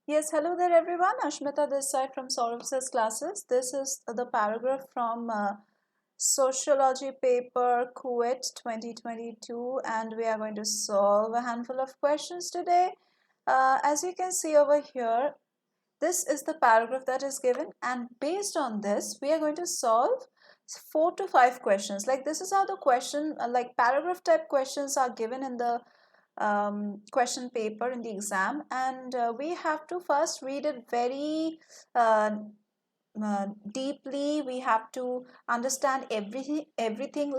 Yes, hello there everyone. Ashmita this side from Saurav's classes. This is the paragraph from Sociology paper CUET 2022, and we are going to solve a handful of questions today. As you can see over here, this is the paragraph that is given, and based on this, we are going to solve 4 to 5 questions. Like this is how the question, like paragraph type questions are given in the question paper in the exam, and we have to first read it very deeply. We have to understand everything.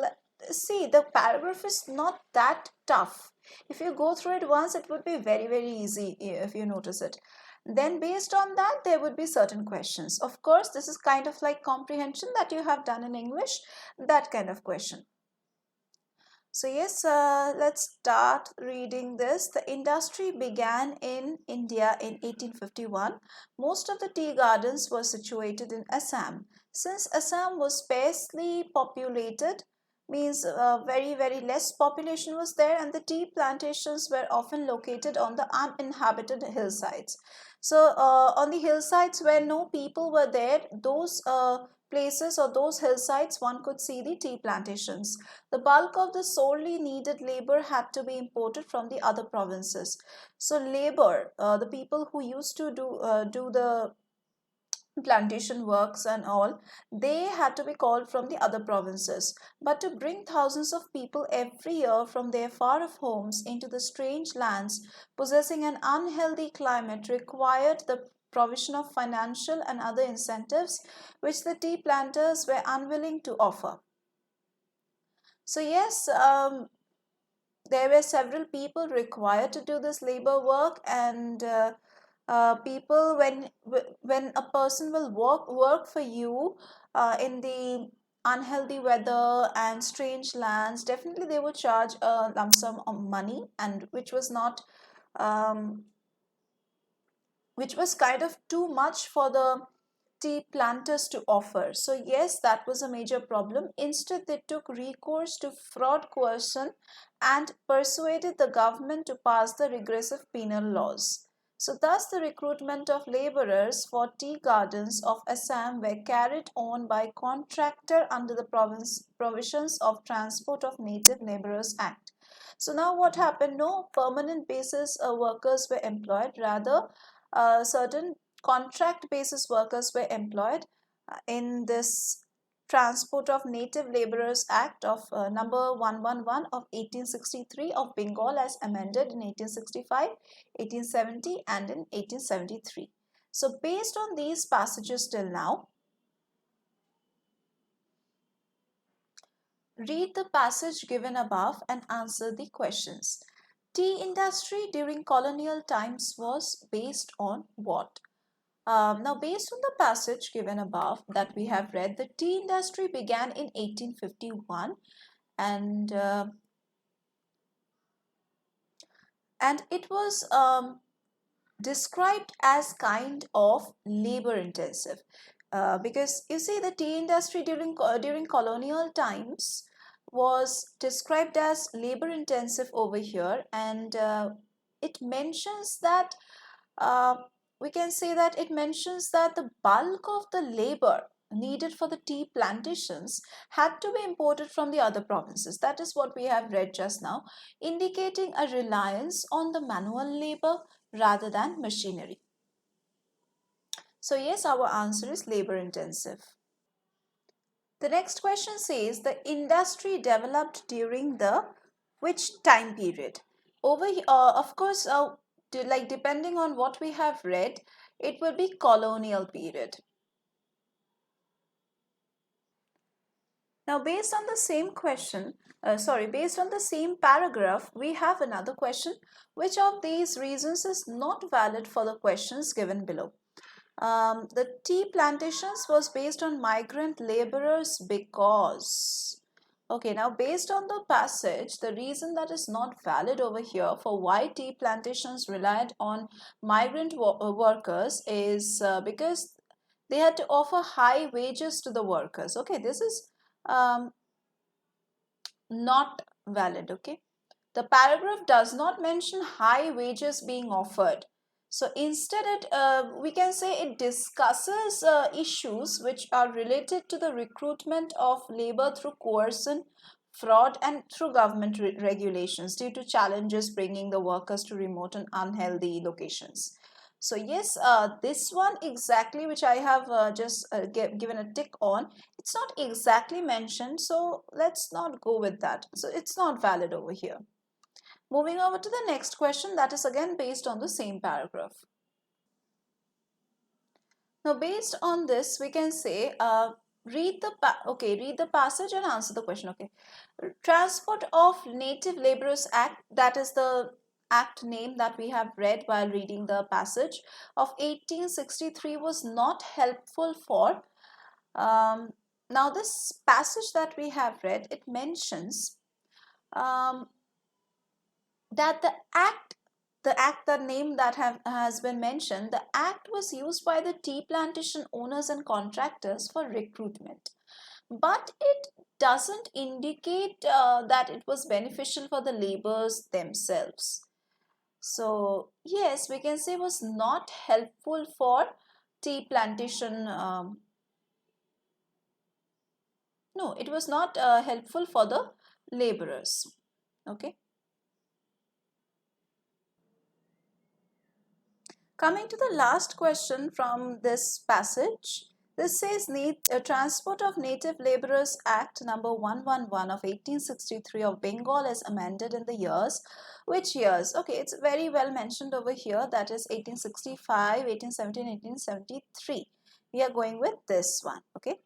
See, the paragraph is not that tough. If you go through it once, it would be very easy if you notice it. Then based on that, there would be certain questions. Of course, this is kind of like comprehension that you have done in English, that kind of question. So yes, let's start reading this. The industry began in India in 1851. Most of the tea gardens were situated in Assam. Since Assam was sparsely populated, means very less population was there, and the tea plantations were often located on the uninhabited hillsides. So on the hillsides where no people were there, those places or those hillsides, one could see the tea plantations. The bulk of the sorely needed labor had to be imported from the other provinces. So labor, the people who used to do the plantation works and all, they had to be called from the other provinces. But to bring thousands of people every year from their far off homes into the strange lands possessing an unhealthy climate required the provision of financial and other incentives which the tea planters were unwilling to offer. So yes, there were several people required to do this labor work, and people, when a person will work for you in the unhealthy weather and strange lands, definitely they would charge a lump sum of money, and um, which was kind of too much for the tea planters to offer. So yes, that was a major problem. Instead, they took recourse to fraud, coercion, and persuaded the government to pass the regressive penal laws. So thus the recruitment of laborers for tea gardens of Assam were carried on by contractor under the provisions of Transport of Native Laborers Act. So now what happened? No permanent basis workers were employed, rather certain contract basis workers were employed in this Transport of Native Laborers Act of number 111 of 1863 of Bengal, as amended in 1865, 1870 and in 1873. So based on these passages till now, read the passage given above and answer the questions. Tea industry during colonial times was based on what? Now, based on the passage given above that we have read, the tea industry began in 1851, and it was described as kind of labor intensive, because you see the tea industry during colonial times was described as labor intensive over here, and it mentions that uh, we can say that it mentions that the bulk of the labor needed for the tea plantations had to be imported from the other provinces. That is what we have read just now, indicating a reliance on the manual labor rather than machinery. So yes, our answer is labor intensive. The next question says the industry developed during the which time period? Over here, of course, like depending on what we have read, it will be colonial period. Now, based on the same question, based on the same paragraph, we have another question. Which of these reasons is not valid for the questions given below? The tea plantations was based on migrant laborers because. Okay, now based on the passage, the reason that is not valid over here for why tea plantations relied on migrant workers is because they had to offer high wages to the workers. Okay, this is um, not valid. Okay, the paragraph does not mention high wages being offered. So instead we can say it discusses issues which are related to the recruitment of labor through coercion, fraud, and through government regulations due to challenges bringing the workers to remote and unhealthy locations. So yes, this one exactly, which I have just given a tick on, it's not exactly mentioned, so let's not go with that. So it's not valid over here. Moving over to the next question, that is again based on the same paragraph. Now, based on this, we can say, read the passage and answer the question. Okay, Transport of Native Laborers Act, that is the act name that we have read while reading the passage of 1863, was not helpful for. Now, this passage that we have read, it mentions um, that the name that has been mentioned, the act was used by the tea plantation owners and contractors for recruitment, but it doesn't indicate that it was beneficial for the laborers themselves. So yes, we can say it was not helpful for tea plantation. No, it was not helpful for the laborers. Okay. Coming to the last question from this passage, this says Transport of Native Laborers Act number 111 of 1863 of Bengal is amended in the years. Which years? Okay, it's very well mentioned over here, that is 1865, 1817, 1873. We are going with this one, okay?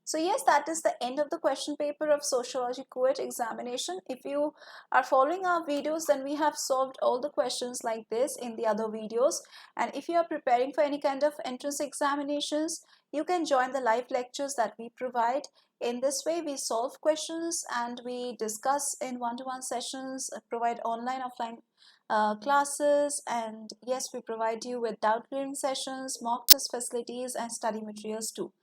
So yes, that is the end of the question paper of Sociology CUET examination. If you are following our videos, then we have solved all the questions like this in the other videos. And if you are preparing for any kind of entrance examinations, you can join the live lectures that we provide. In this way, we solve questions and we discuss in one-to-one sessions, provide online, offline classes, and yes, we provide you with doubt clearing sessions, mock test facilities, and study materials too.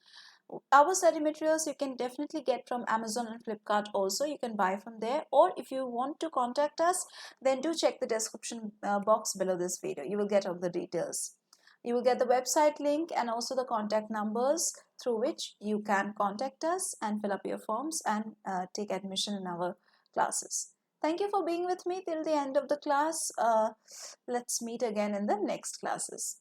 Our study materials you can definitely get from Amazon and Flipkart also. You can buy from there, or if you want to contact us, then do check the description box below this video. You will get all the details. You will get the website link and also the contact numbers through which you can contact us and fill up your forms and take admission in our classes. Thank you for being with me till the end of the class. Let's meet again in the next classes.